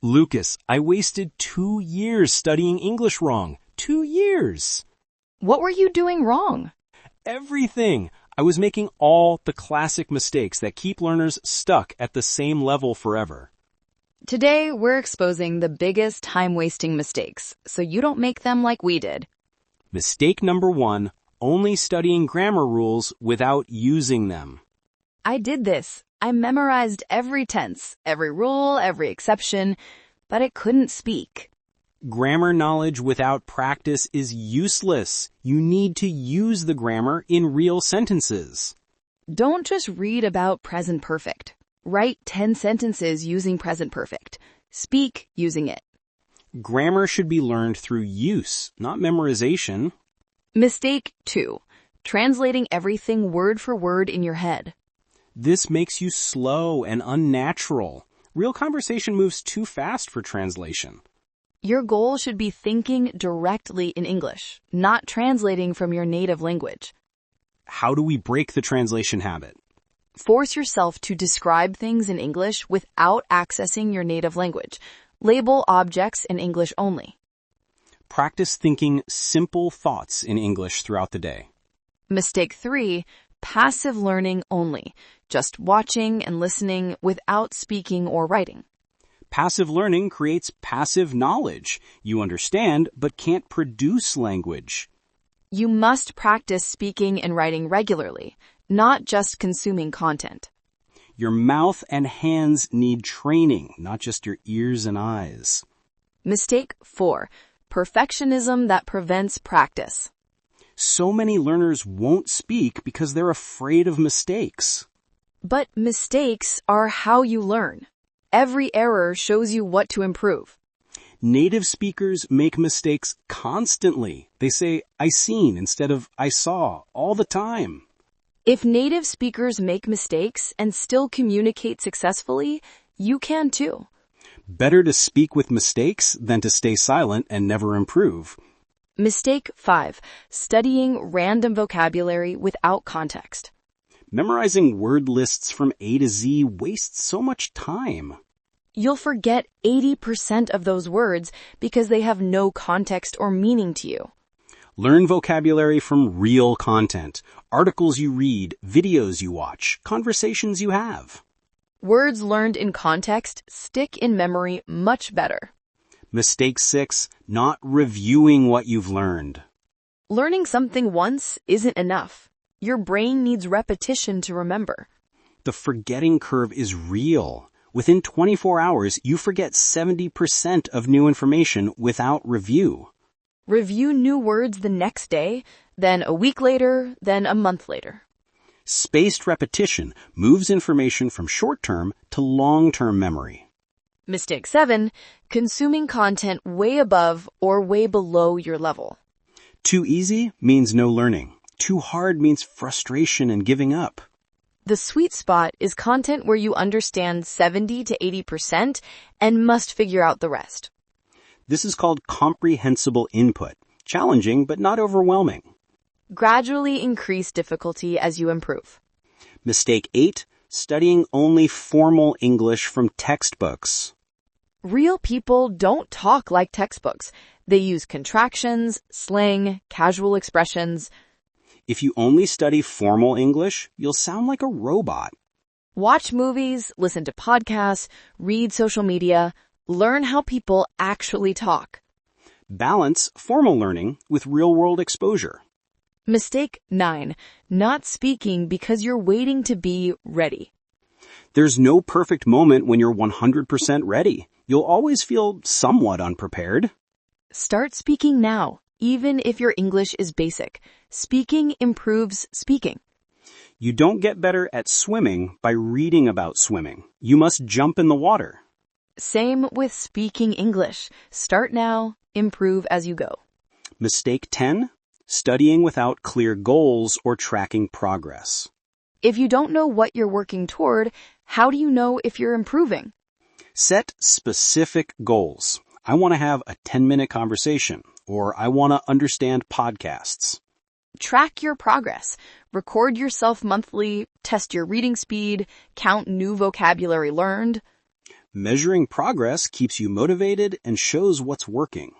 Lucas, I wasted 2 years studying English wrong. 2 years. What were you doing wrong? Everything. I was making all the classic mistakes that keep learners stuck at the same level forever. Today, we're exposing the biggest time-wasting mistakes, so you don't make them like we did. Mistake number 1, only studying grammar rules without using them. I did this. I memorized every tense, every rule, every exception, but I couldn't speak. Grammar knowledge without practice is useless. You need to use the grammar in real sentences. Don't just read about present perfect. Write 10 sentences using present perfect. Speak using it. Grammar should be learned through use, not memorization. Mistake 2. Translating everything word for word in your head. This makes you slow and unnatural. Real conversation moves too fast for translation. Your goal should be thinking directly in English, not translating from your native language. How do we break the translation habit? Force yourself to describe things in English without accessing your native language. Label objects in English only. Practice thinking simple thoughts in English throughout the day. Mistake 3, passive learning only. Just watching and listening without speaking or writing. Passive learning creates passive knowledge. You understand, but can't produce language. You must practice speaking and writing regularly, not just consuming content. Your mouth and hands need training, not just your ears and eyes. Mistake 4, perfectionism that prevents practice. So many learners won't speak because they're afraid of mistakes. But mistakes are how you learn. Every error shows you what to improve. Native speakers make mistakes constantly. They say, I seen instead of I saw all the time. If native speakers make mistakes and still communicate successfully, you can too. Better to speak with mistakes than to stay silent and never improve. Mistake 5, studying random vocabulary without context. Memorizing word lists from A to Z wastes so much time. You'll forget 80% of those words because they have no context or meaning to you. Learn vocabulary from real content, articles you read, videos you watch, conversations you have. Words learned in context stick in memory much better. Mistake 6, not reviewing what you've learned. Learning something once isn't enough. Your brain needs repetition to remember. The forgetting curve is real. Within 24 hours, you forget 70% of new information without review. Review new words the next day, then a week later, then a month later. Spaced repetition moves information from short-term to long-term memory. Mistake 7, consuming content way above or way below your level. Too easy means no learning. Too hard means frustration and giving up. The sweet spot is content where you understand 70 to 80% and must figure out the rest. This is called comprehensible input. Challenging, but not overwhelming. Gradually increase difficulty as you improve. Mistake 8, studying only formal English from textbooks. Real people don't talk like textbooks. They use contractions, slang, casual expressions. If you only study formal English, you'll sound like a robot. Watch movies, listen to podcasts, read social media, learn how people actually talk. Balance formal learning with real-world exposure. Mistake 9, not speaking because you're waiting to be ready. There's no perfect moment when you're 100% ready. You'll always feel somewhat unprepared. Start speaking now, even if your English is basic. Speaking improves speaking. You don't get better at swimming by reading about swimming. You must jump in the water. Same with speaking English. Start now, improve as you go. Mistake 10, studying without clear goals or tracking progress. If you don't know what you're working toward, how do you know if you're improving? Set specific goals. I want to have a 10-minute conversation, or I want to understand podcasts. Track your progress. Record yourself monthly, test your reading speed, count new vocabulary learned. Measuring progress keeps you motivated and shows what's working.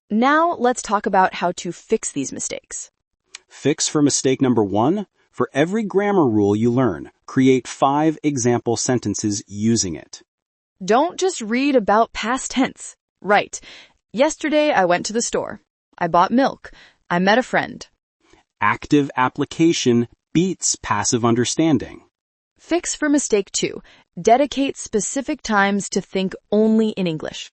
Now let's talk about how to fix these mistakes. Fix for mistake number 1. For every grammar rule you learn, create 5 example sentences using it. Don't just read about past tense. Write, yesterday I went to the store. I bought milk. I met a friend. Active application beats passive understanding. Fix for mistake 2. Dedicate specific times to think only in English.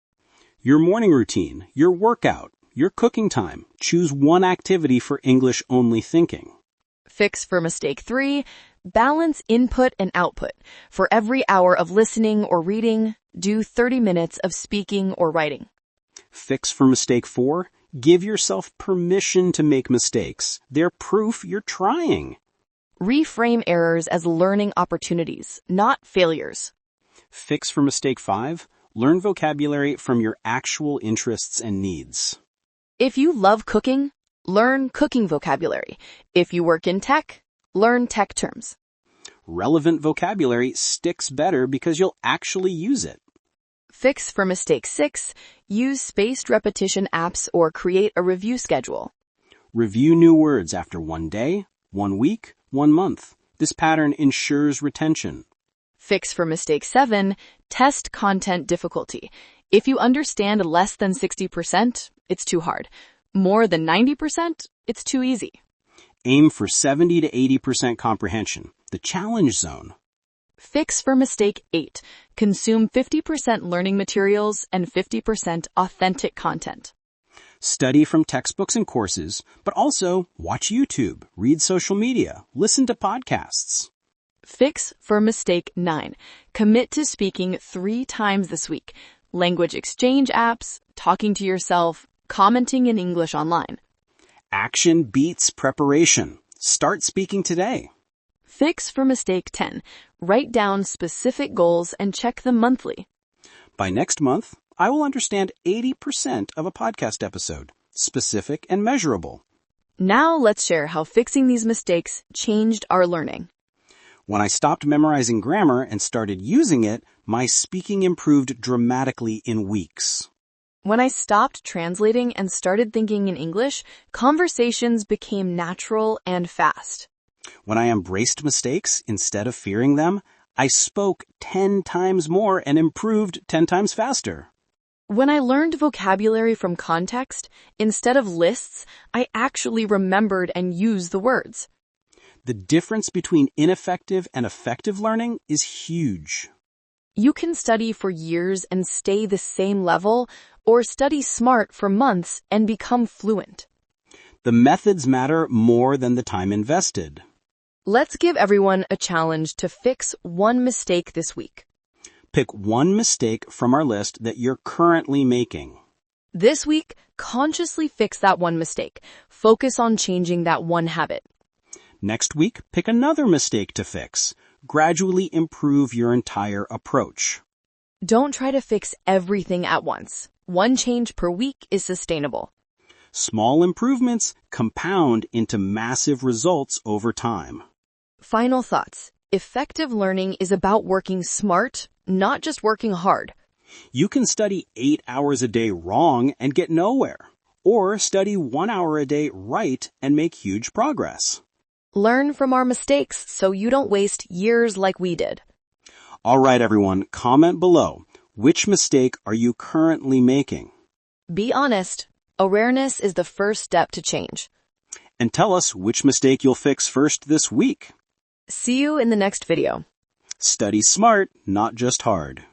Your morning routine, your workout, your cooking time. Choose one activity for English-only thinking. Fix for mistake 3. Balance input and output. For every hour of listening or reading, do 30 minutes of speaking or writing. Fix for mistake 4. Give yourself permission to make mistakes. They're proof you're trying. Reframe errors as learning opportunities, not failures. Fix for mistake 5. Learn vocabulary from your actual interests and needs. If you love cooking, learn cooking vocabulary. If you work in tech, learn tech terms. Relevant vocabulary sticks better because you'll actually use it. Fix for mistake 6. Use spaced repetition apps or create a review schedule. Review new words after 1 day, 1 week, 1 month. This pattern ensures retention. Fix for mistake 7. Test content difficulty. If you understand less than 60%, it's too hard. More than 90%, it's too easy. Aim for 70 to 80% comprehension, the challenge zone. Fix for mistake 8. Consume 50% learning materials and 50% authentic content. Study from textbooks and courses, but also watch YouTube, read social media, listen to podcasts. Fix for mistake 9. Commit to speaking 3 times this week. Language exchange apps, talking to yourself, commenting in English online. Action beats preparation. Start speaking today. Fix for mistake 10. Write down specific goals and check them monthly. By next month, I will understand 80% of a podcast episode, specific and measurable. Now let's share how fixing these mistakes changed our learning. When I stopped memorizing grammar and started using it, my speaking improved dramatically in weeks. When I stopped translating and started thinking in English, conversations became natural and fast. When I embraced mistakes instead of fearing them, I spoke 10 times more and improved 10 times faster. When I learned vocabulary from context, instead of lists, I actually remembered and used the words. The difference between ineffective and effective learning is huge. You can study for years and stay the same level, or study smart for months and become fluent. The methods matter more than the time invested. Let's give everyone a challenge to fix one mistake this week. Pick one mistake from our list that you're currently making. This week, consciously fix that one mistake. Focus on changing that one habit. Next week, pick another mistake to fix. Gradually improve your entire approach. Don't try to fix everything at once. One change per week is sustainable. Small improvements compound into massive results over time. Final thoughts. Effective learning is about working smart, not just working hard. You can study 8 hours a day wrong and get nowhere, or study 1 hour a day right and make huge progress. Learn from our mistakes so you don't waste years like we did. All right, everyone, comment below. Which mistake are you currently making? Be honest. Awareness is the first step to change. And tell us which mistake you'll fix first this week. See you in the next video. Study smart, not just hard.